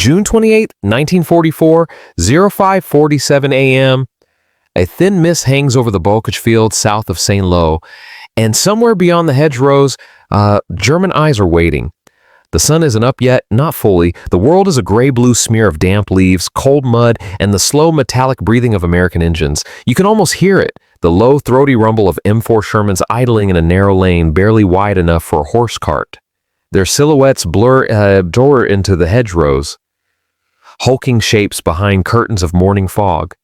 June 28, 1944, 05:47 a.m. A thin mist hangs over the Bocage field south of St. Lo, and somewhere beyond the hedgerows, German eyes are waiting. The sun isn't up yet, not fully. The world is a gray-blue smear of damp leaves, cold mud, and the slow metallic breathing of American engines. You can almost hear it, the low, throaty rumble of M4 Shermans idling in a narrow lane barely wide enough for a horse cart. Their silhouettes blur into the hedgerows, hulking shapes behind curtains of morning fog.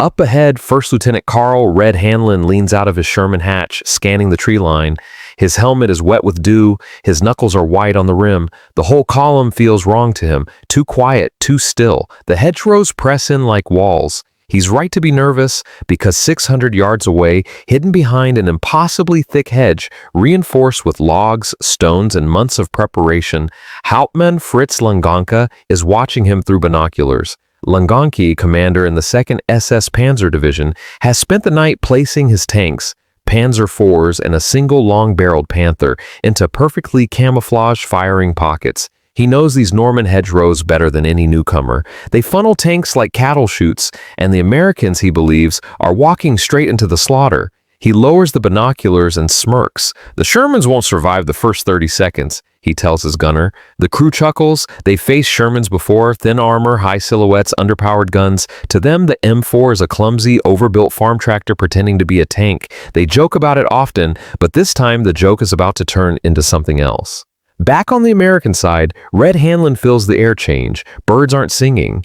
Up ahead, First Lieutenant Carl Red Hanlon leans out of his Sherman hatch, scanning the tree line. His helmet is wet with dew, his knuckles are white on the rim. The whole column feels wrong to him, too quiet, too still. The hedgerows press in like walls. He's right to be nervous, because 600 yards away, hidden behind an impossibly thick hedge, reinforced with logs, stones, and months of preparation, Hauptmann Fritz Langanke is watching him through binoculars. Langanke, commander in the 2nd SS Panzer Division, has spent the night placing his tanks, Panzer IVs and a single long-barreled Panther, into perfectly camouflaged firing pockets. He knows these Norman hedgerows better than any newcomer. They funnel tanks like cattle chutes, and the Americans, he believes, are walking straight into the slaughter. He lowers the binoculars and smirks. The Shermans won't survive the first 30 seconds, he tells his gunner. The crew chuckles. They've faced Shermans before, thin armor, high silhouettes, underpowered guns. To them, the M4 is a clumsy, overbuilt farm tractor pretending to be a tank. They joke about it often, but this time the joke is about to turn into something else. Back on the American side, Red Hanlon feels the air change. Birds aren't singing.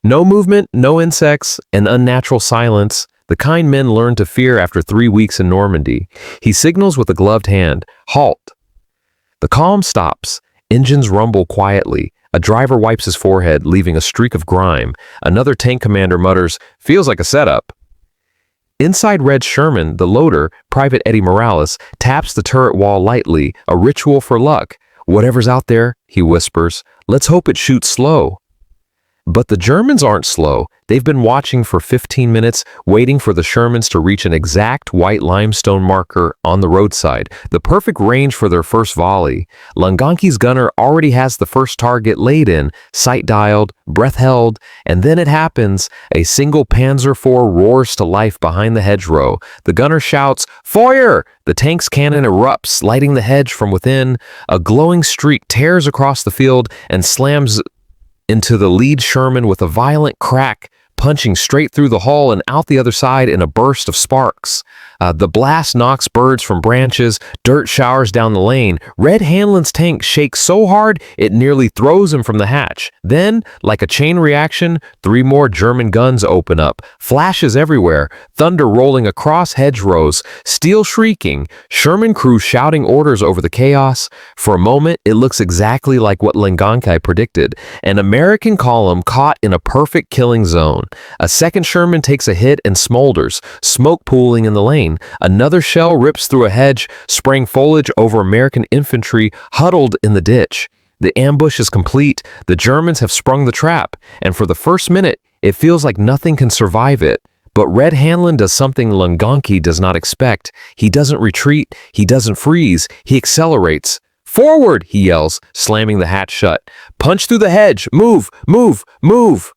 No movement, no insects, an unnatural silence. The kind men learn to fear after 3 weeks in Normandy. He signals with a gloved hand, "Halt." The calm stops. Engines rumble quietly. A driver wipes his forehead, leaving a streak of grime. Another tank commander mutters, "Feels like a setup." Inside Red's Sherman, the loader, Private Eddie Morales, taps the turret wall lightly, a ritual for luck. "Whatever's out there," he whispers, "let's hope it shoots slow." But the Germans aren't slow. They've been watching for 15 minutes, waiting for the Shermans to reach an exact white limestone marker on the roadside, the perfect range for their first volley. Langanke's gunner already has the first target laid in, sight dialed, breath held, and then it happens. A single Panzer IV roars to life behind the hedgerow. The gunner shouts, "Feuer!" The tank's cannon erupts, lighting the hedge from within. A glowing streak tears across the field and slams into the lead Sherman with a violent crack, punching straight through the hull and out the other side in a burst of sparks. The blast knocks birds from branches, dirt showers down the lane. Red Hanlon's tank shakes so hard it nearly throws him from the hatch. Then, like a chain reaction, 3 more German guns open up. Flashes everywhere, thunder rolling across hedgerows, steel shrieking, Sherman crew shouting orders over the chaos. For a moment, it looks exactly like what Langanke predicted. An American column caught in a perfect killing zone. A second Sherman takes a hit and smolders, smoke pooling in the lane. Another shell rips through a hedge, spraying foliage over American infantry huddled in the ditch. The ambush is complete. The Germans have sprung the trap, and for the first minute, it feels like nothing can survive it. But Red Hanlon does something Langanke does not expect. He doesn't retreat. He doesn't freeze. He accelerates. "Forward!" he yells, slamming the hatch shut. "Punch through the hedge! Move! Move! Move!"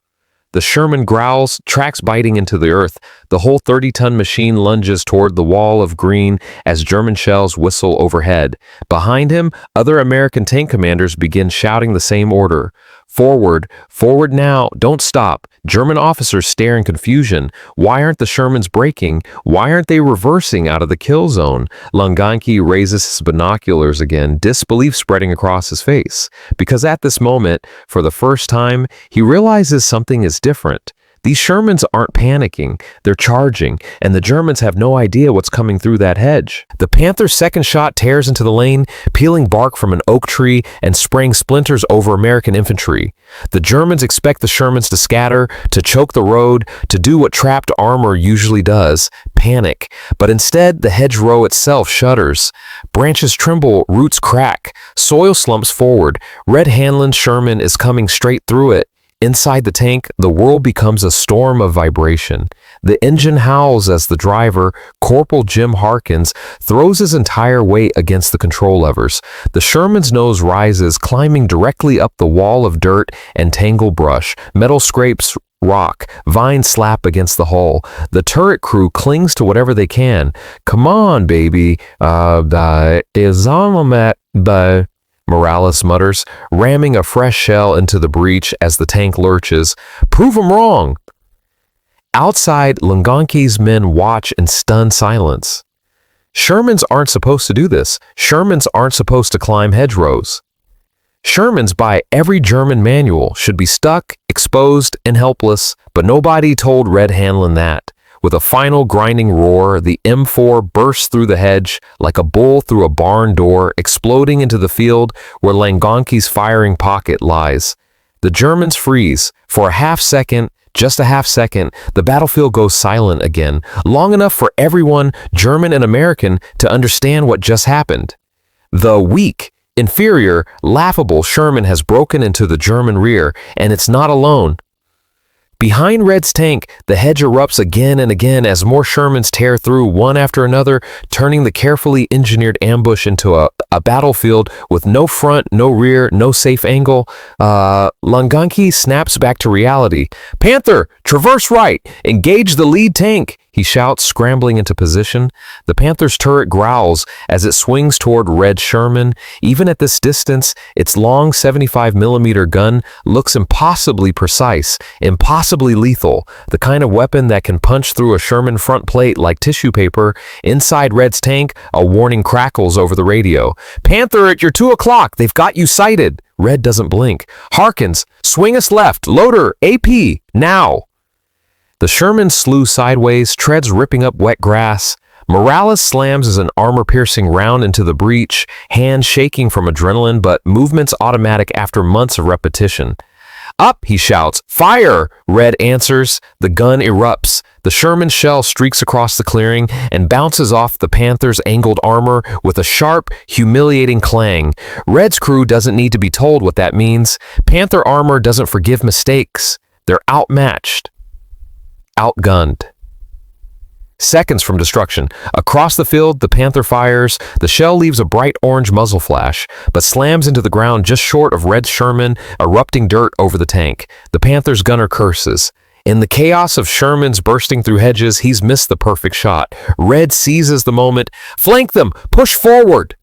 The Sherman growls, tracks biting into the earth. The whole 30-ton machine lunges toward the wall of green as German shells whistle overhead. Behind him, other American tank commanders begin shouting the same order. "Forward! Forward now! Don't stop!" German officers stare in confusion. Why aren't the Shermans braking? Why aren't they reversing out of the kill zone? Langanke raises his binoculars again, disbelief spreading across his face. Because at this moment, for the first time, he realizes something is different. These Shermans aren't panicking, they're charging, and the Germans have no idea what's coming through that hedge. The Panther's second shot tears into the lane, peeling bark from an oak tree and spraying splinters over American infantry. The Germans expect the Shermans to scatter, to choke the road, to do what trapped armor usually does, panic. But instead, the hedgerow itself shudders. Branches tremble, roots crack, soil slumps forward. Red Hanlon's Sherman is coming straight through it. Inside the tank, the world becomes a storm of vibration. The engine howls as the driver, Corporal Jim Harkins, throws his entire weight against the control levers. The Sherman's nose rises, climbing directly up the wall of dirt and tangled brush. Metal scrapes rock, vines slap against the hull. The turret crew clings to whatever they can. "Come on, baby. Is on the..." Morales mutters, ramming a fresh shell into the breach as the tank lurches. "Prove 'em wrong!" Outside, Longonki's men watch in stunned silence. Shermans aren't supposed to do this. Shermans aren't supposed to climb hedgerows. Shermans, by every German manual, should be stuck, exposed, and helpless, but nobody told Red Hanlon that. With a final grinding roar, the M4 bursts through the hedge like a bull through a barn door, exploding into the field where Longonki's firing pocket lies. The Germans freeze. For a half second, just a half second, the battlefield goes silent again, long enough for everyone, German and American, to understand what just happened. The weak, inferior, laughable Sherman has broken into the German rear, and it's not alone. Behind Red's tank, the hedge erupts again and again as more Shermans tear through one after another, turning the carefully engineered ambush into a battlefield with no front, no rear, no safe angle. Longonki snaps back to reality. "Panther, traverse right! Engage the lead tank!" he shouts, scrambling into position. The Panther's turret growls as it swings toward Red Sherman. Even at this distance, its long 75mm gun looks impossibly precise, impossibly lethal, the kind of weapon that can punch through a Sherman front plate like tissue paper. Inside Red's tank, a warning crackles over the radio. "Panther, at your 2 o'clock, they've got you sighted." Red doesn't blink. "Harkins, swing us left, loader, AP, now." The Sherman slew sideways, treads ripping up wet grass. Morales slams as an armor-piercing round into the breach, hands shaking from adrenaline, but movements automatic after months of repetition. "Up," he shouts. "Fire!" Red answers. The gun erupts. The Sherman shell streaks across the clearing and bounces off the Panther's angled armor with a sharp, humiliating clang. Red's crew doesn't need to be told what that means. Panther armor doesn't forgive mistakes. They're outmatched. Outgunned. Seconds from destruction. Across the field, the Panther fires. The shell leaves a bright orange muzzle flash, but slams into the ground just short of Red Sherman, erupting dirt over the tank. The Panther's gunner curses. In the chaos of Sherman's bursting through hedges, he's missed the perfect shot. Red seizes the moment. "Flank them! Push forward!"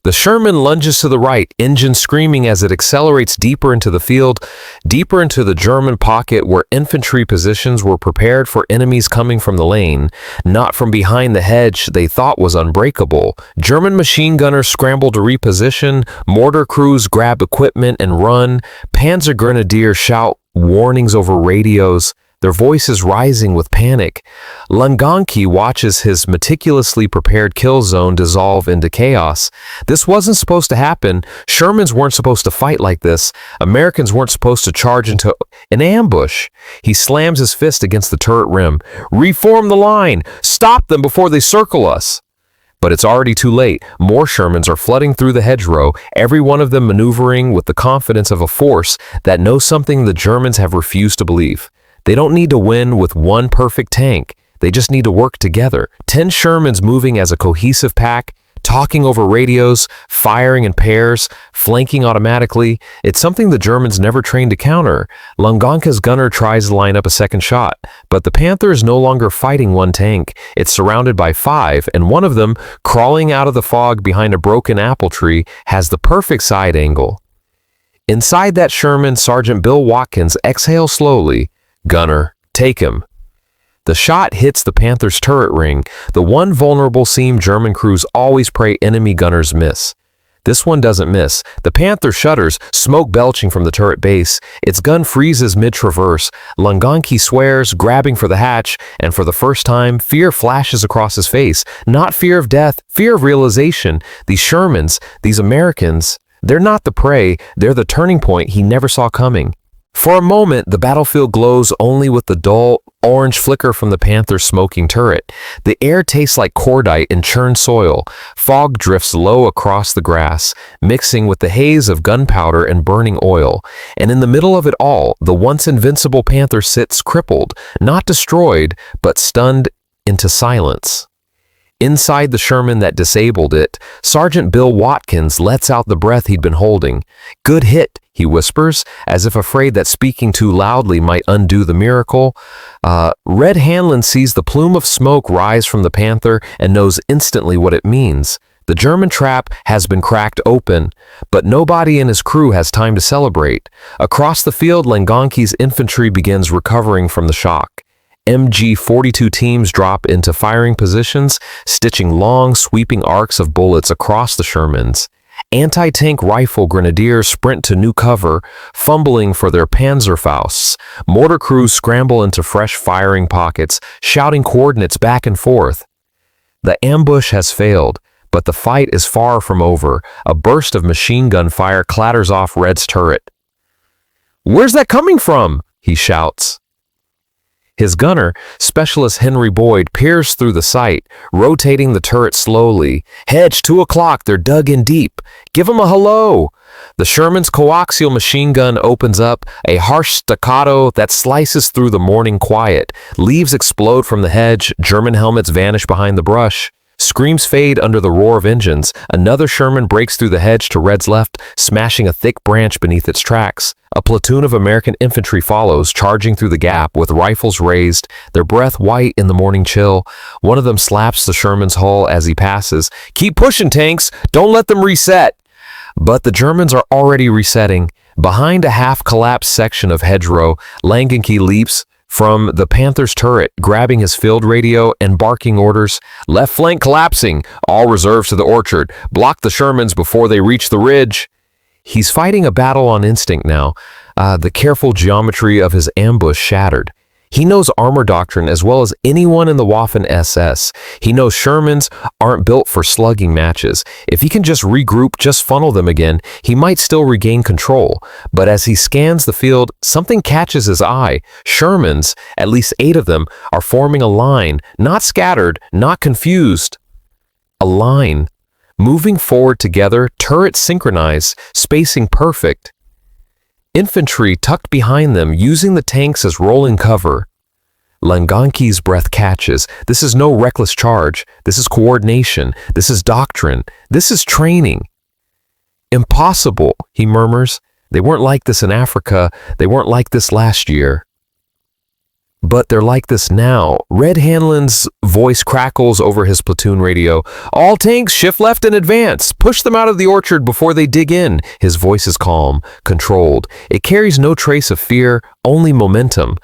The Sherman lunges to the right, engine screaming as it accelerates deeper into the field, deeper into the German pocket where infantry positions were prepared for enemies coming from the lane, not from behind the hedge they thought was unbreakable. German machine gunners scramble to reposition, mortar crews grab equipment and run, Panzer grenadiers shout warnings over radios, their voices rising with panic. Longonki watches his meticulously prepared kill zone dissolve into chaos. This wasn't supposed to happen. Shermans weren't supposed to fight like this. Americans weren't supposed to charge into an ambush. He slams his fist against the turret rim. "Reform the line! Stop them before they circle us!" But it's already too late. More Shermans are flooding through the hedgerow, every one of them maneuvering with the confidence of a force that knows something the Germans have refused to believe. They don't need to win with one perfect tank. They just need to work together. 10 Shermans moving as a cohesive pack, talking over radios, firing in pairs, flanking automatically. It's something the Germans never trained to counter. Longonka's gunner tries to line up a second shot, but the Panther is no longer fighting one tank. It's surrounded by 5, and one of them, crawling out of the fog behind a broken apple tree, has the perfect side angle. Inside that Sherman, Sergeant Bill Watkins exhales slowly. "Gunner, take him." The shot hits the Panther's turret ring, the one vulnerable seam German crews always pray enemy gunners miss. This one doesn't miss. The Panther shudders, smoke belching from the turret base. Its gun freezes mid-traverse. Longonki swears, grabbing for the hatch, and for the first time, fear flashes across his face. Not fear of death, fear of realization. These Shermans, these Americans, they're not the prey, they're the turning point he never saw coming. For a moment, the battlefield glows only with the dull, orange flicker from the Panther's smoking turret. The air tastes like cordite in churned soil. Fog drifts low across the grass, mixing with the haze of gunpowder and burning oil. And in the middle of it all, the once invincible Panther sits crippled, not destroyed, but stunned into silence. Inside the Sherman that disabled it, Sergeant Bill Watkins lets out the breath he'd been holding. "Good hit," he whispers, as if afraid that speaking too loudly might undo the miracle. Red Hanlon sees the plume of smoke rise from the Panther and knows instantly what it means. The German trap has been cracked open, but nobody in his crew has time to celebrate. Across the field, Langanki's infantry begins recovering from the shock. MG-42 teams drop into firing positions, stitching long, sweeping arcs of bullets across the Shermans. Anti-tank rifle grenadiers sprint to new cover, fumbling for their Panzerfausts. Mortar crews scramble into fresh firing pockets, shouting coordinates back and forth. The ambush has failed, but the fight is far from over. A burst of machine gun fire clatters off Red's turret. "Where's that coming from?" he shouts. His gunner, Specialist Henry Boyd, peers through the sight, rotating the turret slowly. "Hedge, 2 o'clock, they're dug in deep. Give 'em a hello." The Sherman's coaxial machine gun opens up, a harsh staccato that slices through the morning quiet. Leaves explode from the hedge, German helmets vanish behind the brush. Screams fade under the roar of engines. Another Sherman breaks through the hedge to Red's left, smashing a thick branch beneath its tracks. A platoon of American infantry follows, charging through the gap with rifles raised, their breath white in the morning chill. One of them slaps the Sherman's hull as he passes. "Keep pushing, tanks! Don't let them reset!" But the Germans are already resetting. Behind a half-collapsed section of hedgerow, Langanki leaps from the Panther's turret, grabbing his field radio and barking orders. "Left flank collapsing! All reserves to the orchard! Block the Shermans before they reach the ridge!" He's fighting a battle on instinct now, the careful geometry of his ambush shattered. He knows armor doctrine as well as anyone in the Waffen SS. He knows Shermans aren't built for slugging matches. If he can just regroup, just funnel them again, he might still regain control. But as he scans the field, something catches his eye. Shermans, at least 8 of them, are forming a line, not scattered, not confused. A line. Moving forward together, turrets synchronized, spacing perfect. Infantry tucked behind them, using the tanks as rolling cover. Langanki's breath catches. This is no reckless charge. This is coordination. This is doctrine. This is training. "Impossible," he murmurs. "They weren't like this in Africa. They weren't like this last year. But they're like this now." Red Hanlon's voice crackles over his platoon radio. "All tanks, shift left and advance. Push them out of the orchard before they dig in." His voice is calm, controlled. It carries no trace of fear, only momentum.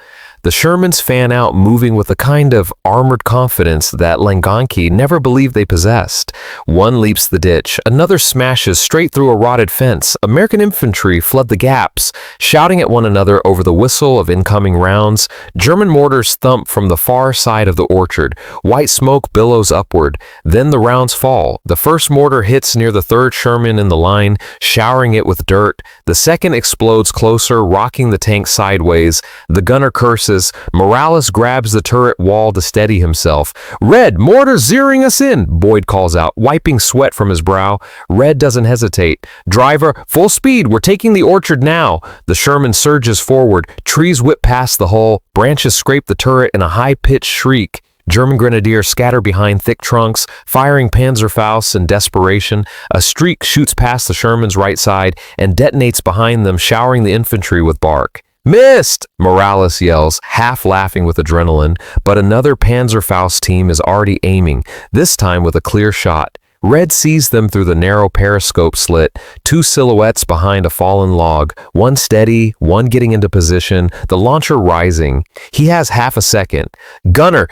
The Shermans fan out, moving with a kind of armored confidence that Langanki never believed they possessed. One leaps the ditch, another smashes straight through a rotted fence. American infantry flood the gaps, shouting at one another over the whistle of incoming rounds. German mortars thump from the far side of the orchard. White smoke billows upward. Then the rounds fall. The first mortar hits near the 3rd Sherman in the line, showering it with dirt. The second explodes closer, rocking the tank sideways. The gunner curses. Morales grabs the turret wall to steady himself. "Red, mortar zeroing us in," Boyd calls out, wiping sweat from his brow. Red doesn't hesitate. "Driver, full speed, we're taking the orchard now." The Sherman surges forward. Trees whip past the hull. Branches scrape the turret in a high-pitched shriek. German grenadiers scatter behind thick trunks, firing Panzerfausts in desperation. A streak shoots past the Sherman's right side and detonates behind them, showering the infantry with bark. "Missed!" Morales yells, half laughing with adrenaline, but another Panzerfaust team is already aiming, this time with a clear shot. Red sees them through the narrow periscope slit, 2 silhouettes behind a fallen log, one steady, one getting into position, the launcher rising. He has half a second. "Gunner,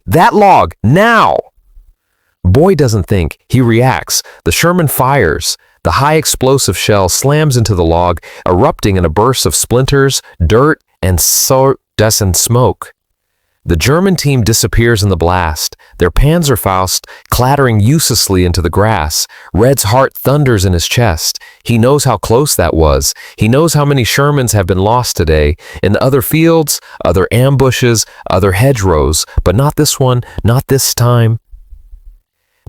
that log, now!" Boyd doesn't think, he reacts. The Sherman fires. The high explosive shell slams into the log, erupting in a burst of splinters, dirt, and dust and smoke. The German team disappears in the blast, their Panzerfaust clattering uselessly into the grass. Red's heart thunders in his chest. He knows how close that was. He knows how many Shermans have been lost today, in other fields, other ambushes, other hedgerows, but not this one, not this time.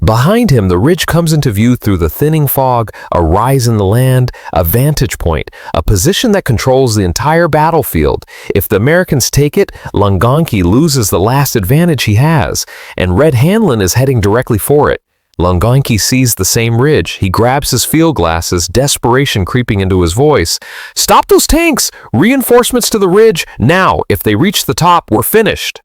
Behind him, the ridge comes into view through the thinning fog, a rise in the land, a vantage point, a position that controls the entire battlefield. If the Americans take it, Longonki loses the last advantage he has, and Red Hanlon is heading directly for it. Longonki sees the same ridge. He grabs his field glasses, desperation creeping into his voice. "Stop those tanks! Reinforcements to the ridge! Now! If they reach the top, we're finished!"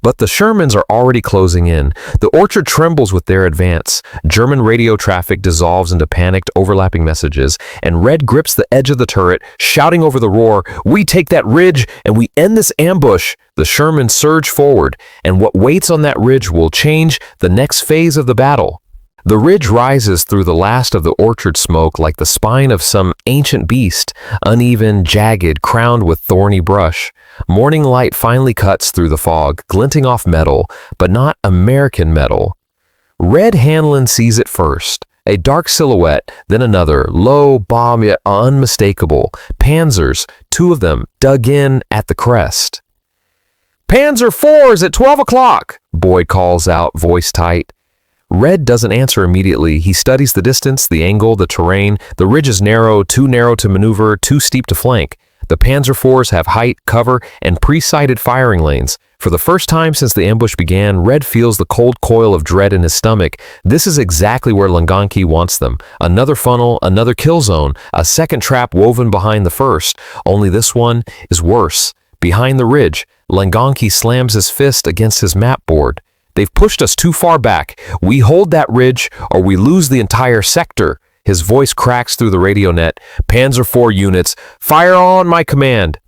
But the Shermans are already closing in. The orchard trembles with their advance. German radio traffic dissolves into panicked, overlapping messages, and Red grips the edge of the turret, shouting over the roar, "We take that ridge, and we end this ambush!" The Shermans surge forward, and what waits on that ridge will change the next phase of the battle. The ridge rises through the last of the orchard smoke like the spine of some ancient beast, uneven, jagged, crowned with thorny brush. Morning light finally cuts through the fog, glinting off metal, but not American metal. Red Hanlon sees it first. A dark silhouette, then another, low, bomb yet unmistakable. Panzers, two of them, dug in at the crest. "Panzer IVs at 12 o'clock!" Boyd calls out, voice tight. Red doesn't answer immediately. He studies the distance, the angle, the terrain. The ridge is narrow to maneuver, too steep to flank. The Panzer IVs have height, cover, and pre-sighted firing lanes. For the first time since the ambush began, Red feels the cold coil of dread in his stomach. This is exactly where Longonki wants them. Another funnel, another kill zone, a second trap woven behind the first. Only this one is worse. Behind the ridge, Longonki slams his fist against his map board. "They've pushed us too far back. We hold that ridge or we lose the entire sector." His voice cracks through the radio net. "Panzer IV units, fire on my command."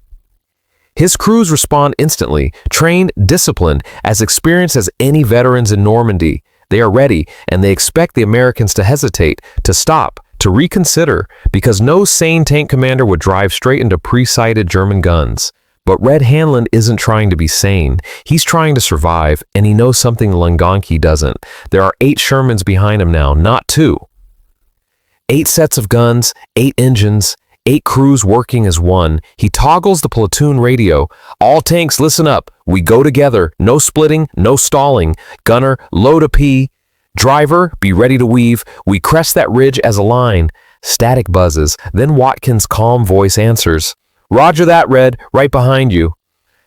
His crews respond instantly, trained, disciplined, as experienced as any veterans in Normandy. They are ready, and they expect the Americans to hesitate, to stop, to reconsider, because no sane tank commander would drive straight into pre-sighted German guns. But Red Hanlon isn't trying to be sane. He's trying to survive, and he knows something Longonki doesn't. There are 8 Shermans behind him now, not 2. 8 sets of guns, 8 engines, 8 crews working as one. He toggles the platoon radio. "All tanks, listen up. We go together. No splitting, no stalling. Gunner, load a P. Driver, be ready to weave. We crest that ridge as a line." Static buzzes. Then Watkins' calm voice answers. "Roger that, Red. Right behind you."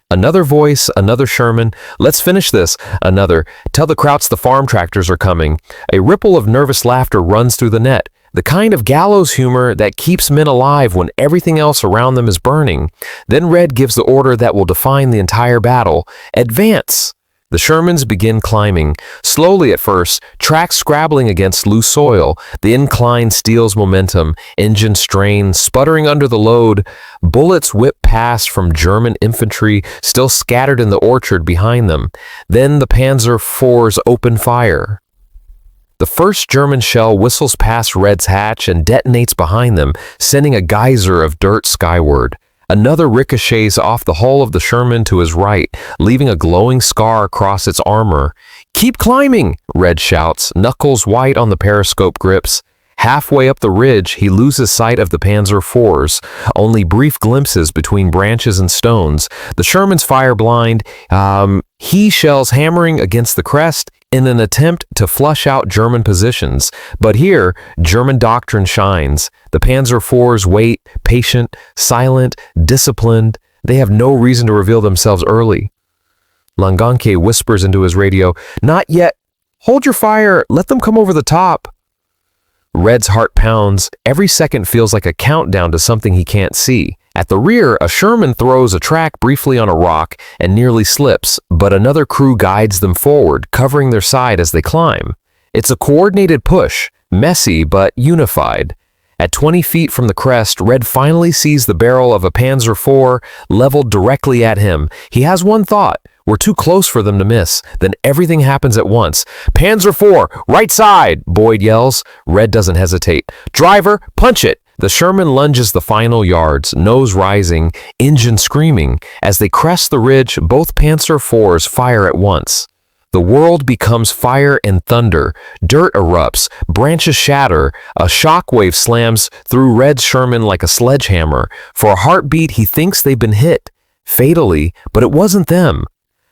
Another voice, another Sherman. "Let's finish this." Another. "Tell the Krauts the farm tractors are coming." A ripple of nervous laughter runs through the net. The kind of gallows humor that keeps men alive when everything else around them is burning. Then Red gives the order that will define the entire battle. "Advance!" The Shermans begin climbing. Slowly at first, tracks scrabbling against loose soil. The incline steals momentum. Engine strain, sputtering under the load. Bullets whip past from German infantry, still scattered in the orchard behind them. Then the Panzer IVs open fire. The first German shell whistles past Red's hatch and detonates behind them, sending a geyser of dirt skyward. Another ricochets off the hull of the Sherman to his right, leaving a glowing scar across its armor. "Keep climbing!" Red shouts, knuckles white on the periscope grips. Halfway up the ridge, he loses sight of the Panzer IVs, only brief glimpses between branches and stones. The Shermans fire blind, he shells hammering against the crest in an attempt to flush out German positions. But here, German doctrine shines. The Panzer IVs wait, patient, silent, disciplined. They have no reason to reveal themselves early. Longonki whispers into his radio, "Not yet. Hold your fire. Let them come over the top." Red's heart pounds. Every second feels like a countdown to something he can't see. At the rear, a Sherman throws a track briefly on a rock and nearly slips, but another crew guides them forward, covering their side as they climb. It's a coordinated push, messy but unified. At 20 feet from the crest, Red finally sees the barrel of a Panzer IV leveled directly at him. He has one thought: we're too close for them to miss. Then everything happens at once. "Panzer IV, right side!" Boyd yells. Red doesn't hesitate. "Driver, punch it!" The Sherman lunges the final yards, nose rising, engine screaming. As they crest the ridge, both Panzer IVs fire at once. The world becomes fire and thunder. Dirt erupts, branches shatter, a shockwave slams through Red's Sherman like a sledgehammer. For a heartbeat, he thinks they've been hit. Fatally, but it wasn't them.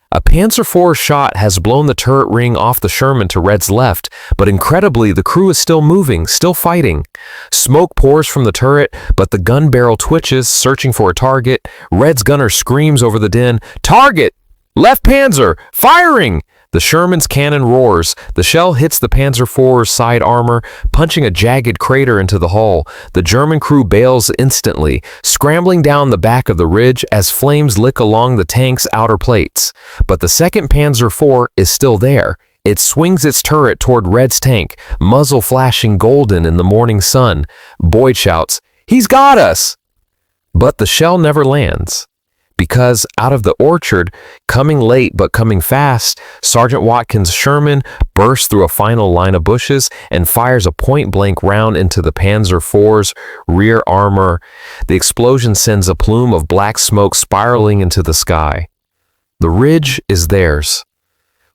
A Panzer IV shot has blown the turret ring off the Sherman to Red's left, but incredibly, the crew is still moving, still fighting. Smoke pours from the turret, but the gun barrel twitches, searching for a target. Red's gunner screams over the din, "Target! Left Panzer! Firing!" The Sherman's cannon roars. The shell hits the Panzer IV's side armor, punching a jagged crater into the hull. The German crew bails instantly, scrambling down the back of the ridge as flames lick along the tank's outer plates. But the second Panzer IV is still there. It swings its turret toward Red's tank, muzzle flashing golden in the morning sun. Boyd shouts, "He's got us!" But the shell never lands. Because out of the orchard, coming late but coming fast, Sergeant Watkins' Sherman bursts through a final line of bushes and fires a point-blank round into the Panzer IV's rear armor. The explosion sends a plume of black smoke spiraling into the sky. The ridge is theirs.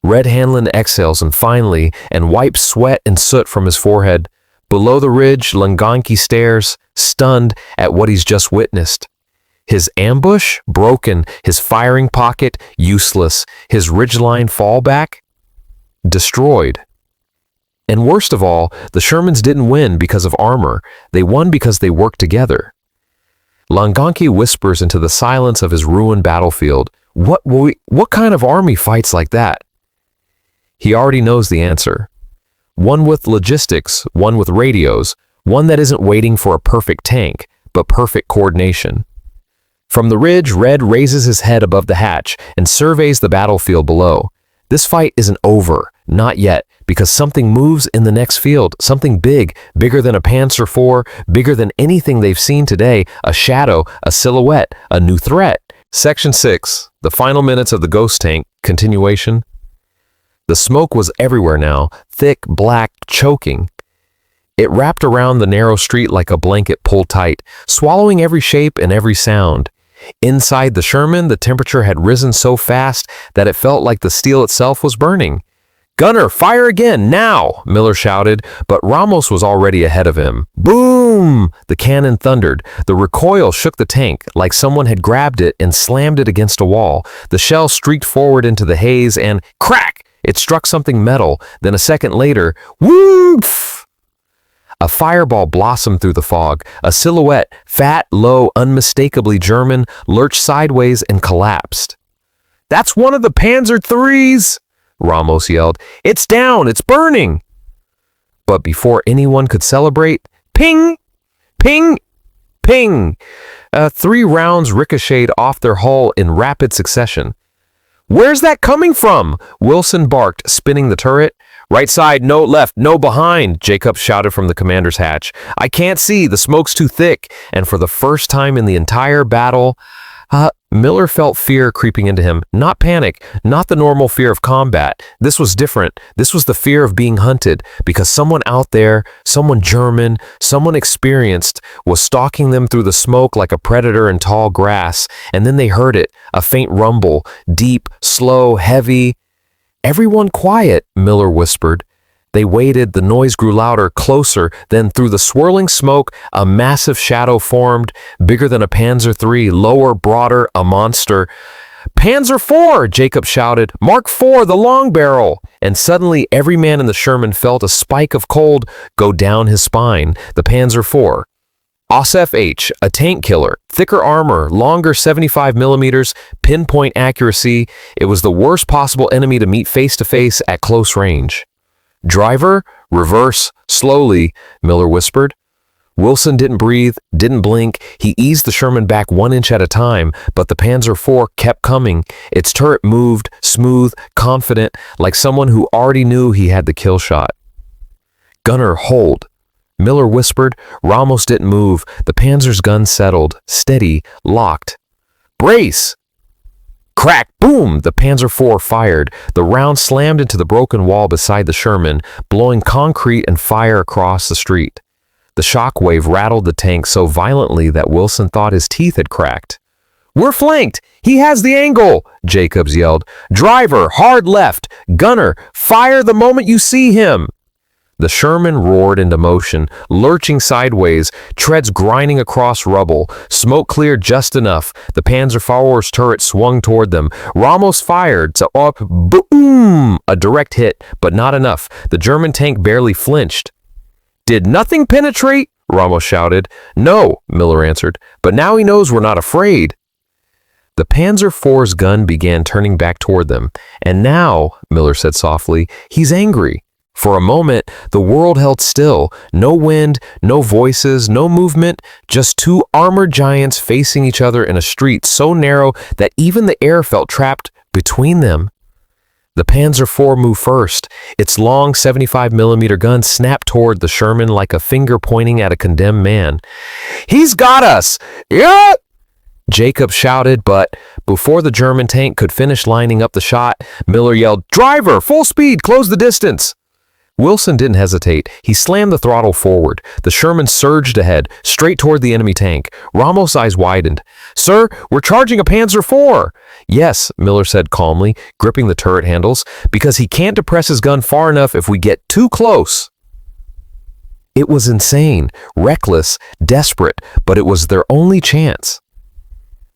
Red Hanlon exhales and wipes sweat and soot from his forehead. Below the ridge, Langanki stares, stunned at what he's just witnessed. His ambush broken, his firing pocket useless, his ridgeline fallback destroyed. And worst of all, the Shermans didn't win because of armor. They won because they worked together. Langanki whispers into the silence of his ruined battlefield, What kind of army fights like that?" He already knows the answer. One with logistics, one with radios, one that isn't waiting for a perfect tank, but perfect coordination. From the ridge, Red raises his head above the hatch and surveys the battlefield below. This fight isn't over, not yet, because something moves in the next field, something big, bigger than a Panzer IV, bigger than anything they've seen today, a shadow, a silhouette, a new threat. Section 6, the final minutes of the ghost tank, continuation. The smoke was everywhere now, thick, black, choking. It wrapped around the narrow street like a blanket pulled tight, swallowing every shape and every sound. Inside the Sherman, the temperature had risen so fast that it felt like the steel itself was burning. "Gunner, fire again, now!" Miller shouted, but Ramos was already ahead of him. Boom! The cannon thundered. The recoil shook the tank, like someone had grabbed it and slammed it against a wall. The shell streaked forward into the haze and, crack! It struck something metal. Then a second later, woof! A fireball blossomed through the fog. A silhouette, fat, low, unmistakably German, lurched sideways and collapsed. "That's one of the Panzer III's!" Ramos yelled. "It's down! It's burning!" But before anyone could celebrate, ping! Ping! Ping! 3 rounds ricocheted off their hull in rapid succession. "Where's that coming from?" Wilson barked, spinning the turret. "Right side, no left, no behind," Jacob shouted from the commander's hatch. "I can't see, the smoke's too thick." And for the first time in the entire battle, Miller felt fear creeping into him. Not panic, not the normal fear of combat. This was different. This was the fear of being hunted, because someone out there, someone German, someone experienced, was stalking them through the smoke like a predator in tall grass. And then they heard it, a faint rumble, deep, slow, heavy. "Everyone quiet," Miller whispered. They waited, the noise grew louder, closer, then through the swirling smoke, a massive shadow formed, bigger than a Panzer III, lower, broader, a monster. "Panzer IV!" Jacob shouted. "Mark IV, the long barrel!" And suddenly every man in the Sherman felt a spike of cold go down his spine. The Panzer IV. Osef H, a tank killer, thicker armor, longer 75 millimeters, pinpoint accuracy. It was the worst possible enemy to meet face to face at close range. "Driver, reverse, slowly," Miller whispered. Wilson didn't breathe, didn't blink. He eased the Sherman back 1 inch at a time, but the Panzer IV kept coming. Its turret moved, smooth, confident, like someone who already knew he had the kill shot. "Gunner, hold," Miller whispered. Ramos didn't move. The Panzer's gun settled, steady, locked. "Brace!" Crack! Boom! The Panzer IV fired. The round slammed into the broken wall beside the Sherman, blowing concrete and fire across the street. The shockwave rattled the tank so violently that Wilson thought his teeth had cracked. "We're flanked! He has the angle!" Jacobs yelled. "Driver, hard left! Gunner, fire the moment you see him!" The Sherman roared into motion, lurching sideways, treads grinding across rubble. Smoke cleared just enough. The Panzer IV's turret swung toward them. Ramos fired to up, boom! A direct hit, but not enough. The German tank barely flinched. "Did nothing penetrate?" Ramos shouted. "No," Miller answered, "but now he knows we're not afraid." The Panzer IV's gun began turning back toward them. "And now," Miller said softly, "he's angry." For a moment, the world held still. No wind, no voices, no movement, just two armored giants facing each other in a street so narrow that even the air felt trapped between them. The Panzer IV moved first. Its long 75mm gun snapped toward the Sherman like a finger pointing at a condemned man. "He's got us! Yeah!" Jacob shouted, but before the German tank could finish lining up the shot, Miller yelled, "Driver, full speed, close the distance!" Wilson didn't hesitate. He slammed the throttle forward. The Sherman surged ahead, straight toward the enemy tank. Ramos' eyes widened. "Sir, we're charging a Panzer IV." "Yes," Miller said calmly, gripping the turret handles, "because he can't depress his gun far enough if we get too close." It was insane, reckless, desperate, but it was their only chance.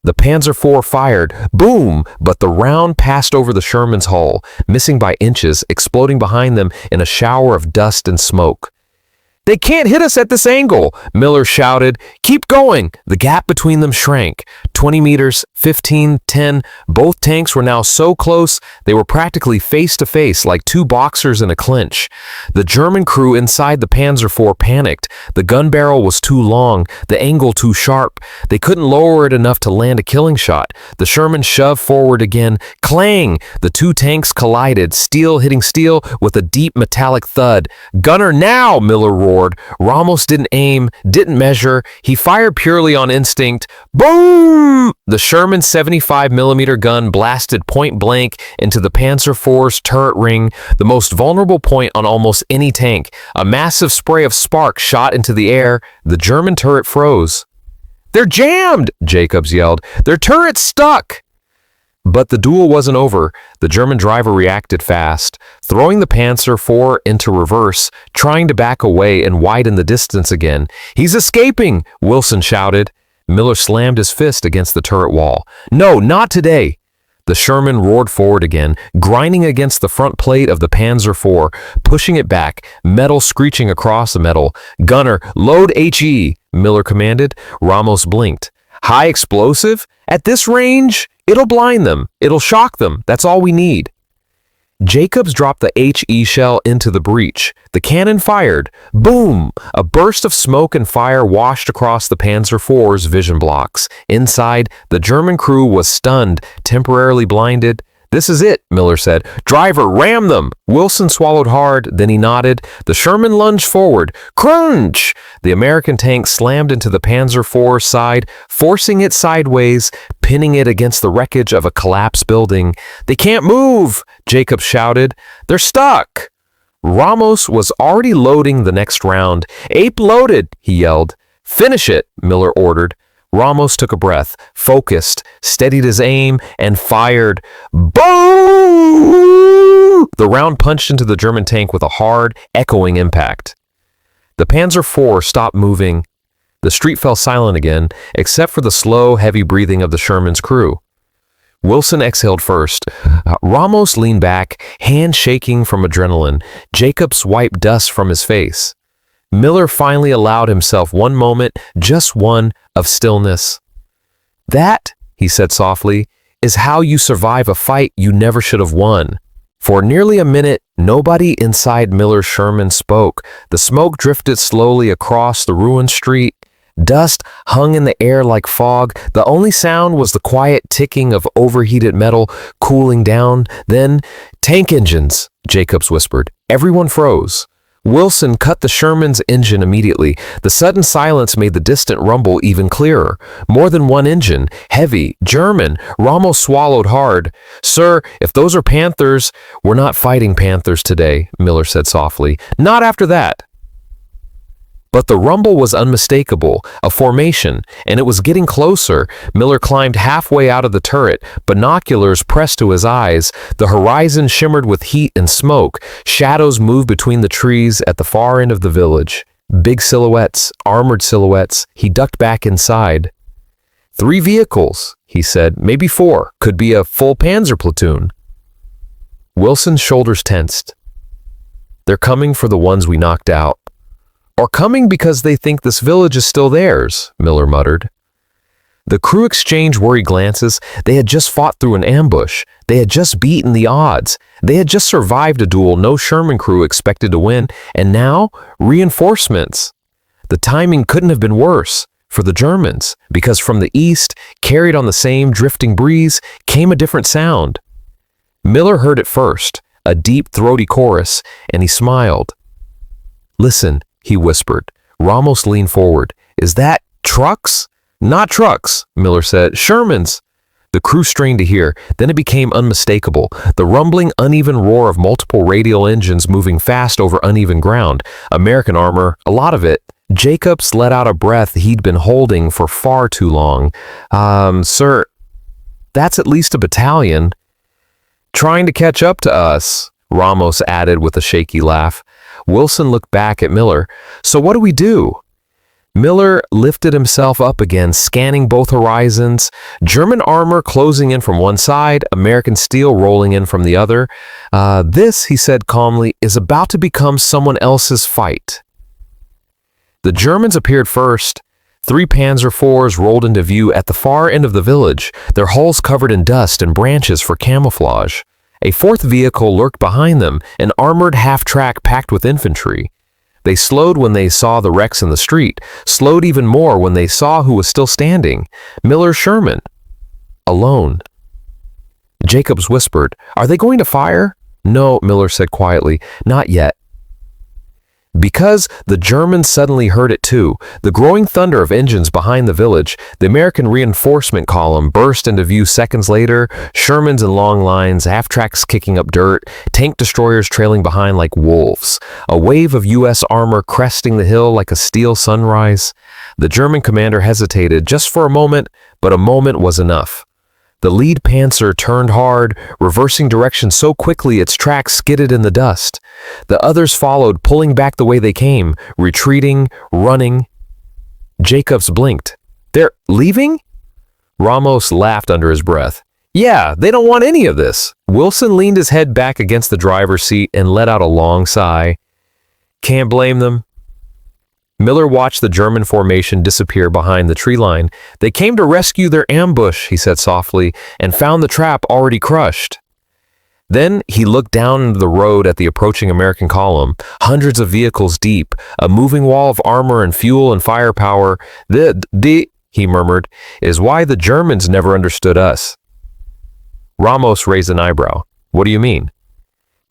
The Panzer IV fired, boom, but the round passed over the Sherman's hull, missing by inches, exploding behind them in a shower of dust and smoke. "They can't hit us at this angle," Miller shouted. "Keep going." The gap between them shrank. 20 meters, 15, 10. Both tanks were now so close, they were practically face to face like two boxers in a clinch. The German crew inside the Panzer IV panicked. The gun barrel was too long, the angle too sharp. They couldn't lower it enough to land a killing shot. The Sherman shoved forward again. Clang! The two tanks collided, steel hitting steel with a deep metallic thud. "Gunner now!" Miller roared. Ramos didn't aim, didn't measure. He fired purely on instinct. Boom! The Sherman 75mm gun blasted point blank into the Panzer IV's turret ring, the most vulnerable point on almost any tank. A massive spray of sparks shot into the air. The German turret froze. "They're jammed!" Jacobs yelled. "Their turret's stuck!" But the duel wasn't over. The German driver reacted fast, throwing the Panzer IV into reverse, trying to back away and widen the distance again. "He's escaping!" Wilson shouted. Miller slammed his fist against the turret wall. "No, not today!" The Sherman roared forward again, grinding against the front plate of the Panzer IV, pushing it back, metal screeching across the metal. "Gunner, load HE!" Miller commanded. Ramos blinked. "High explosive? At this range? It'll blind them. It'll shock them. That's all we need." Jacobs dropped the HE shell into the breach. The cannon fired. Boom! A burst of smoke and fire washed across the Panzer IV's vision blocks. Inside, the German crew was stunned, temporarily blinded. "This is it," Miller said. "Driver, ram them!" Wilson swallowed hard, then he nodded. The Sherman lunged forward. Crunch! The American tank slammed into the Panzer IV's side, forcing it sideways, pinning it against the wreckage of a collapsed building. "They can't move!" Jacob shouted. "They're stuck!" Ramos was already loading the next round. "Ape loaded!" he yelled. "Finish it!" Miller ordered. Ramos took a breath, focused, steadied his aim, and fired. Boom! The round punched into the German tank with a hard, echoing impact. The Panzer IV stopped moving. The street fell silent again, except for the slow, heavy breathing of the Sherman's crew. Wilson exhaled first. Ramos leaned back, hand shaking from adrenaline. Jacobs wiped dust from his face. Miller finally allowed himself one moment, just one, of stillness. "That," he said softly, "is how you survive a fight you never should have won." For nearly a minute, nobody inside Miller's Sherman spoke. The smoke drifted slowly across the ruined street. Dust hung in the air like fog. The only sound was the quiet ticking of overheated metal cooling down. Then, "Tank engines," Jacobs whispered. Everyone froze. Wilson cut the Sherman's engine immediately. The sudden silence made the distant rumble even clearer. More than one engine, heavy, German. Ramos swallowed hard. "Sir, if those are Panthers—" "We're not fighting Panthers today," Miller said softly. "Not after that." But the rumble was unmistakable, a formation, and it was getting closer. Miller climbed halfway out of the turret, binoculars pressed to his eyes. The horizon shimmered with heat and smoke. Shadows moved between the trees at the far end of the village. Big silhouettes, armored silhouettes. He ducked back inside. 3 vehicles, he said, maybe 4, could be a full Panzer platoon. Wilson's shoulders tensed. They're coming for the ones we knocked out. Or coming because they think this village is still theirs, Miller muttered. The crew exchanged worried glances. They had just fought through an ambush. They had just beaten the odds. They had just survived a duel no Sherman crew expected to win. And now, reinforcements. The timing couldn't have been worse for the Germans, because from the east, carried on the same drifting breeze, came a different sound. Miller heard it first, a deep, throaty chorus, and he smiled. Listen, he whispered. Ramos leaned forward. Is that trucks? Not trucks, Miller said. Shermans. The crew strained to hear. Then it became unmistakable. The rumbling, uneven roar of multiple radial engines moving fast over uneven ground. American armor, a lot of it. Jacobs let out a breath he'd been holding for far too long. Sir, that's at least a battalion. Trying to catch up to us, Ramos added with a shaky laugh. Wilson looked back at Miller. So what do we do? Miller lifted himself up again, scanning both horizons. German armor closing in from one side, American steel rolling in from the other. This, he said calmly, is about to become someone else's fight. The Germans appeared first. 3 Panzer IVs rolled into view at the far end of the village, their hulls covered in dust and branches for camouflage. A 4th vehicle lurked behind them, an armored half-track packed with infantry. They slowed when they saw the wrecks in the street, slowed even more when they saw who was still standing. Miller's Sherman. Alone. Jacobs whispered, "Are they going to fire?" "No," Miller said quietly, "not yet." Because the Germans suddenly heard it too, the growing thunder of engines behind the village, the American reinforcement column burst into view seconds later, Shermans in long lines, half-tracks kicking up dirt, tank destroyers trailing behind like wolves, a wave of U.S. armor cresting the hill like a steel sunrise. The German commander hesitated just for a moment, but a moment was enough. The lead Panzer turned hard, reversing direction so quickly its tracks skidded in the dust. The others followed, pulling back the way they came, retreating, running. Jacobs blinked. "They're leaving?" Ramos laughed under his breath. "Yeah, they don't want any of this." Wilson leaned his head back against the driver's seat and let out a long sigh. "Can't blame them." Miller watched the German formation disappear behind the tree line. "They came to rescue their ambush," he said softly, "and found the trap already crushed." Then he looked down the road at the approaching American column, hundreds of vehicles deep, a moving wall of armor and fuel and firepower. He murmured, "is why the Germans never understood us." Ramos raised an eyebrow. "What do you mean?"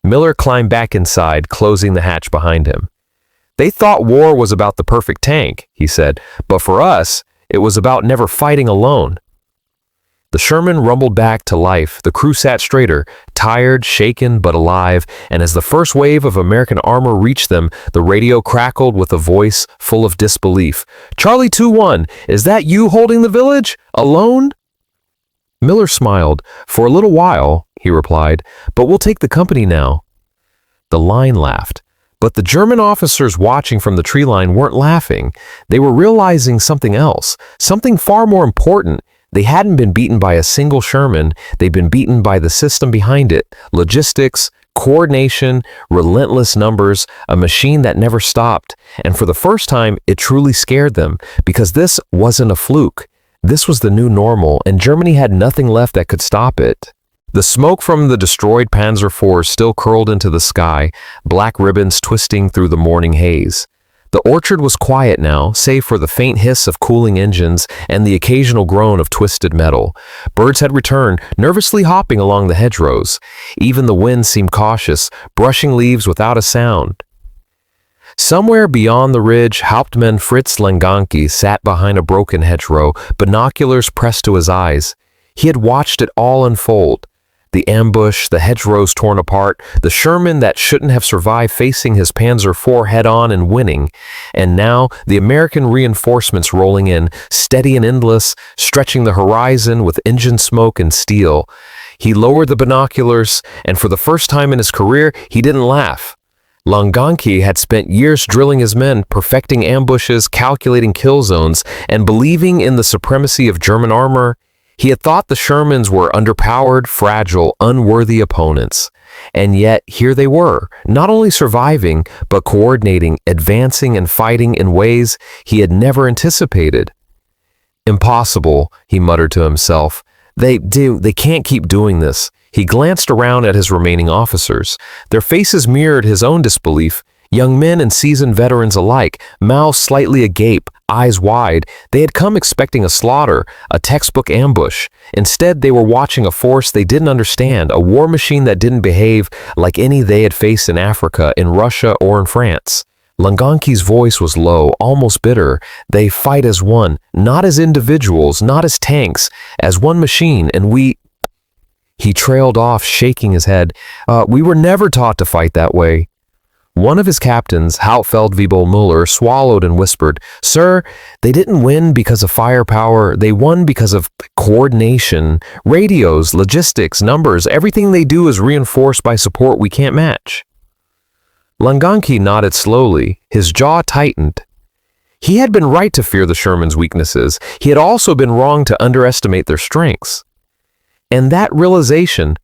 Miller climbed back inside, closing the hatch behind him. "They thought war was about the perfect tank," he said, "but for us, it was about never fighting alone." The Sherman rumbled back to life. The crew sat straighter, tired, shaken, but alive, and as the first wave of American armor reached them, the radio crackled with a voice full of disbelief. "Charlie 2-1, is that you holding the village? Alone?" Miller smiled. "For a little while," he replied, "but we'll take the company now." The line laughed. But the German officers watching from the tree line weren't laughing. They were realizing something else, something far more important. They hadn't been beaten by a single Sherman. They'd been beaten by the system behind it. Logistics, coordination, relentless numbers, a machine that never stopped. And for the first time, it truly scared them, because this wasn't a fluke. This was the new normal, and Germany had nothing left that could stop it. The smoke from the destroyed Panzer IVs still curled into the sky, black ribbons twisting through the morning haze. The orchard was quiet now, save for the faint hiss of cooling engines and the occasional groan of twisted metal. Birds had returned, nervously hopping along the hedgerows. Even the wind seemed cautious, brushing leaves without a sound. Somewhere beyond the ridge, Hauptmann Fritz Langanki sat behind a broken hedgerow, binoculars pressed to his eyes. He had watched it all unfold. The ambush, the hedgerows torn apart, the Sherman that shouldn't have survived facing his Panzer IV head-on and winning, and now the American reinforcements rolling in, steady and endless, stretching the horizon with engine smoke and steel. He lowered the binoculars, and for the first time in his career, he didn't laugh. Longanki had spent years drilling his men, perfecting ambushes, calculating kill zones, and believing in the supremacy of German armor. He had thought the Shermans were underpowered, fragile, unworthy opponents. And yet, here they were, not only surviving, but coordinating, advancing, and fighting in ways he had never anticipated. "Impossible," he muttered to himself. They can't keep doing this." He glanced around at his remaining officers. Their faces mirrored his own disbelief. Young men and seasoned veterans alike, mouths slightly agape, eyes wide. They had come expecting a slaughter, a textbook ambush. Instead, they were watching a force they didn't understand, a war machine that didn't behave like any they had faced in Africa, in Russia, or in France. Longanki's voice was low, almost bitter. "They fight as one, not as individuals, not as tanks, as one machine, and we—" He trailed off, shaking his head. We were never taught to fight that way." One of his captains, Hauptfeldwebel Müller, swallowed and whispered, "Sir, they didn't win because of firepower. They won because of coordination, radios, logistics, numbers. Everything they do is reinforced by support we can't match." Longanki nodded slowly, his jaw tightened. He had been right to fear the Shermans' weaknesses. He had also been wrong to underestimate their strengths. And that realization,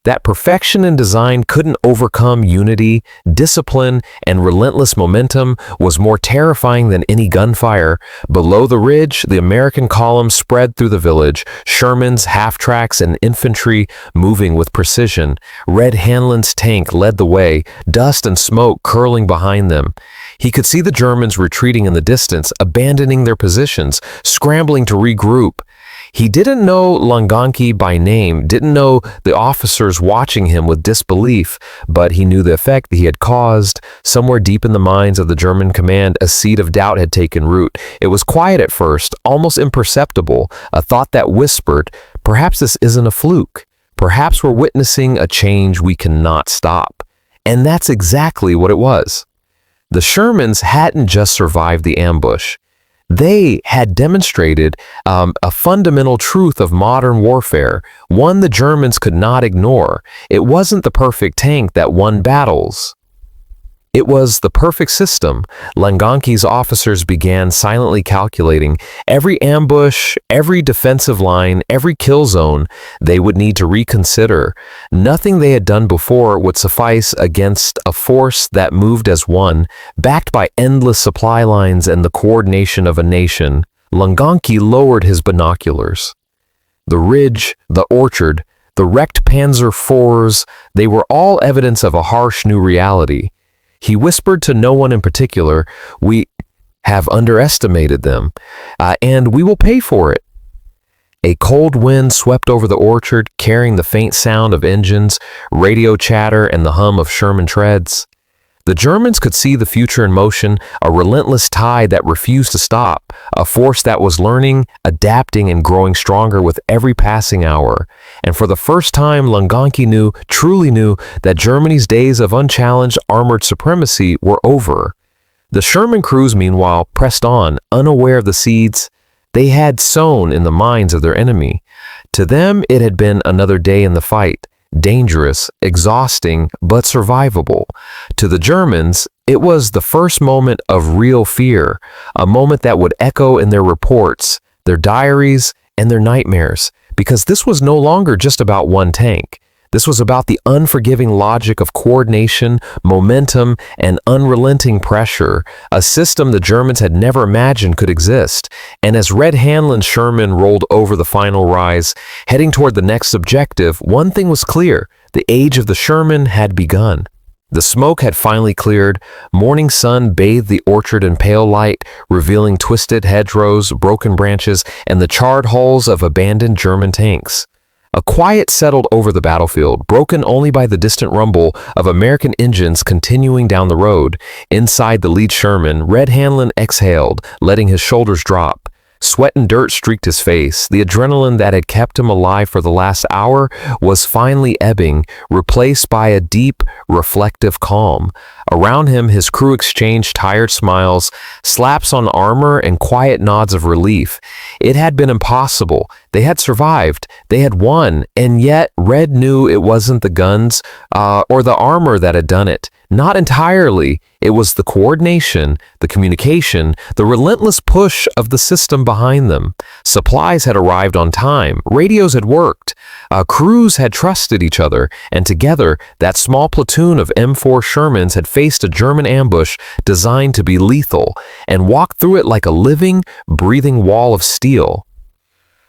that perfection in design couldn't overcome unity, discipline, and relentless momentum, was more terrifying than any gunfire. Below the ridge, the American column spread through the village, Shermans, half-tracks, and infantry moving with precision. Red Hanlon's tank led the way, dust and smoke curling behind them. He could see the Germans retreating in the distance, abandoning their positions, scrambling to regroup. He didn't know Longanki by name, didn't know the officers watching him with disbelief, but he knew the effect he had caused. Somewhere deep in the minds of the German command, a seed of doubt had taken root. It was quiet at first, almost imperceptible, a thought that whispered, "Perhaps this isn't a fluke. Perhaps we're witnessing a change we cannot stop." And that's exactly what it was. The Shermans hadn't just survived the ambush. They had demonstrated a fundamental truth of modern warfare, one the Germans could not ignore. It wasn't the perfect tank that won battles. It was the perfect system. Longanki's officers began silently calculating every ambush, every defensive line, every kill zone they would need to reconsider. Nothing they had done before would suffice against a force that moved as one, backed by endless supply lines and the coordination of a nation. Longanki lowered his binoculars. The ridge, the orchard, the wrecked Panzer IVs, they were all evidence of a harsh new reality. He whispered to no one in particular, "We have underestimated them, and we will pay for it." A cold wind swept over the orchard, carrying the faint sound of engines, radio chatter, and the hum of Sherman treads. The Germans could see the future in motion, a relentless tide that refused to stop, a force that was learning, adapting, and growing stronger with every passing hour. And for the first time, Longanki truly knew, that Germany's days of unchallenged armored supremacy were over. The Sherman crews, meanwhile, pressed on, unaware of the seeds they had sown in the minds of their enemy. To them, it had been another day in the fight. Dangerous, exhausting, but survivable. To the Germans, it was the first moment of real fear, a moment that would echo in their reports, their diaries, and their nightmares, because this was no longer just about one tank. This was about the unforgiving logic of coordination, momentum, and unrelenting pressure, a system the Germans had never imagined could exist. And as Red Hanlon's Sherman rolled over the final rise, heading toward the next objective, one thing was clear: the age of the Sherman had begun. The smoke had finally cleared. Morning sun bathed the orchard in pale light, revealing twisted hedgerows, broken branches, and the charred hulls of abandoned German tanks. A quiet settled over the battlefield, broken only by the distant rumble of American engines continuing down the road. Inside the lead Sherman, Red Hanlon exhaled, letting his shoulders drop. Sweat and dirt streaked his face. The adrenaline that had kept him alive for the last hour was finally ebbing, replaced by a deep, reflective calm. Around him, his crew exchanged tired smiles, slaps on armor, and quiet nods of relief. It had been impossible. They had survived. They had won. And yet, Red knew it wasn't the guns or the armor that had done it. Not entirely. It was the coordination, the communication, the relentless push of the system behind them. Supplies had arrived on time. Radios had worked. Crews had trusted each other. And together, that small platoon of M4 Shermans had faced a German ambush designed to be lethal and walked through it like a living, breathing wall of steel.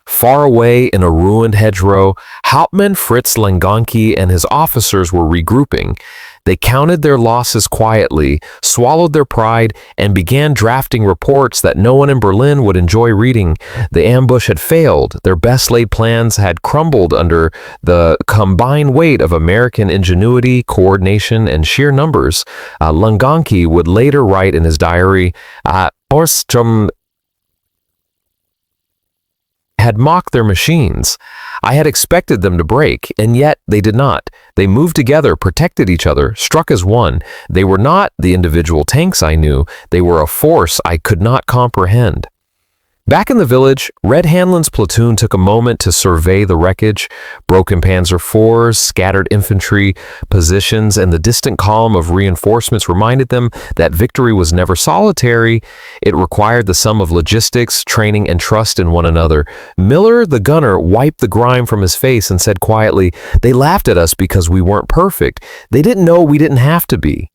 Far away in a ruined hedgerow, Hauptmann Fritz Langanke and his officers were regrouping. They counted their losses quietly, swallowed their pride, and began drafting reports that no one in Berlin would enjoy reading. The ambush had failed. Their best-laid plans had crumbled under the combined weight of American ingenuity, coordination, and sheer numbers. Langanke would later write in his diary, Nordstrom had mocked their machines. I had expected them to break, and yet they did not. They moved together, protected each other, struck as one. They were not the individual tanks I knew. They were a force I could not comprehend. Back in the village, Red Hanlon's platoon took a moment to survey the wreckage. Broken Panzer IVs, scattered infantry positions, and the distant column of reinforcements reminded them that victory was never solitary. It required the sum of logistics, training, and trust in one another. Miller, the gunner, wiped the grime from his face and said quietly, "They laughed at us because we weren't perfect. They didn't know we didn't have to be."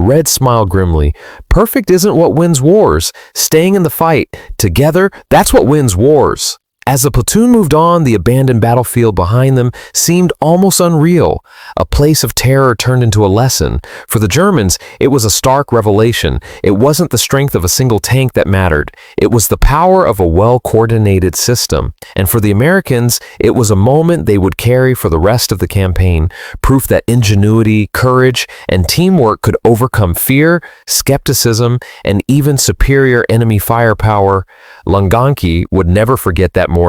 Red smiled grimly. Perfect isn't what wins wars. Staying in the fight, together, that's what wins wars. As the platoon moved on, the abandoned battlefield behind them seemed almost unreal. A place of terror turned into a lesson. For the Germans, it was a stark revelation. It wasn't the strength of a single tank that mattered. It was the power of a well-coordinated system. And for the Americans, it was a moment they would carry for the rest of the campaign. Proof that ingenuity, courage, and teamwork could overcome fear, skepticism, and even superior enemy firepower. Langanke would never forget that morning.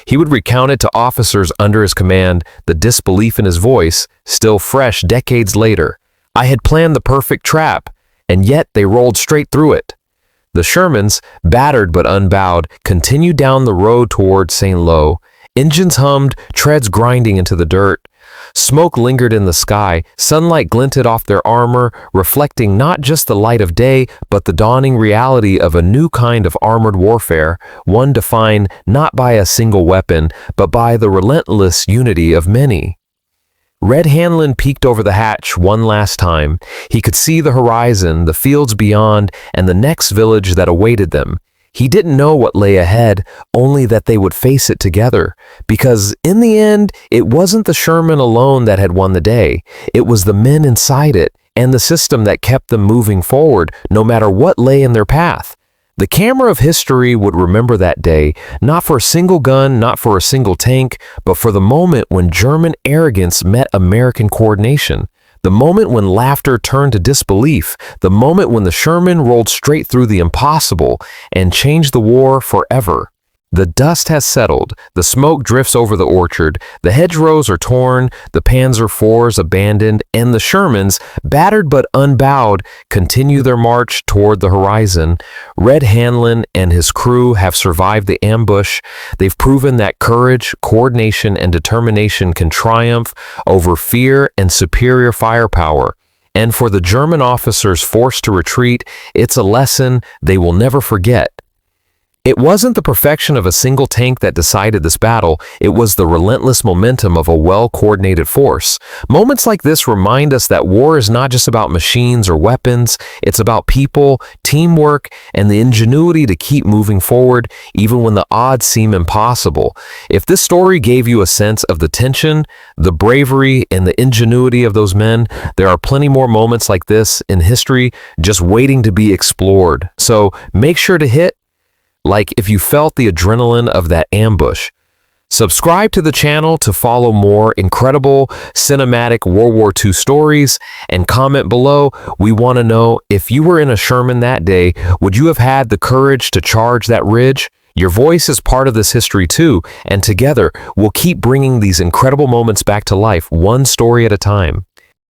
He would recount it to officers under his command, the disbelief in his voice still fresh decades later. I had planned the perfect trap, and yet they rolled straight through it. The Shermans, battered but unbowed, continued down the road toward St. Lo. Engines hummed, treads grinding into the dirt. Smoke lingered in the sky, sunlight glinted off their armor, reflecting not just the light of day, but the dawning reality of a new kind of armored warfare, one defined not by a single weapon, but by the relentless unity of many. Red Hanlon peeked over the hatch one last time. He could see the horizon, the fields beyond, and the next village that awaited them. He didn't know what lay ahead, only that they would face it together. Because in the end, it wasn't the Sherman alone that had won the day. It was the men inside it and the system that kept them moving forward, no matter what lay in their path. The camera of history would remember that day, not for a single gun, not for a single tank, but for the moment when German arrogance met American coordination. The moment when laughter turned to disbelief, the moment when the Sherman rolled straight through the impossible and changed the war forever. The dust has settled, the smoke drifts over the orchard, the hedgerows are torn, the Panzer IVs abandoned, and the Shermans, battered but unbowed, continue their march toward the horizon. Red Hanlon and his crew have survived the ambush. They've proven that courage, coordination, and determination can triumph over fear and superior firepower. And for the German officers forced to retreat, it's a lesson they will never forget. It wasn't the perfection of a single tank that decided this battle, it was the relentless momentum of a well-coordinated force. Moments like this remind us that war is not just about machines or weapons, it's about people, teamwork, and the ingenuity to keep moving forward even when the odds seem impossible. If this story gave you a sense of the tension, the bravery, and the ingenuity of those men, there are plenty more moments like this in history just waiting to be explored. So make sure to hit like if you felt the adrenaline of that ambush. Subscribe to the channel to follow more incredible cinematic World War II stories, and comment below. We want to know, if you were in a Sherman that day, would you have had the courage to charge that ridge? Your voice is part of this history too, and together we'll keep bringing these incredible moments back to life, one story at a time.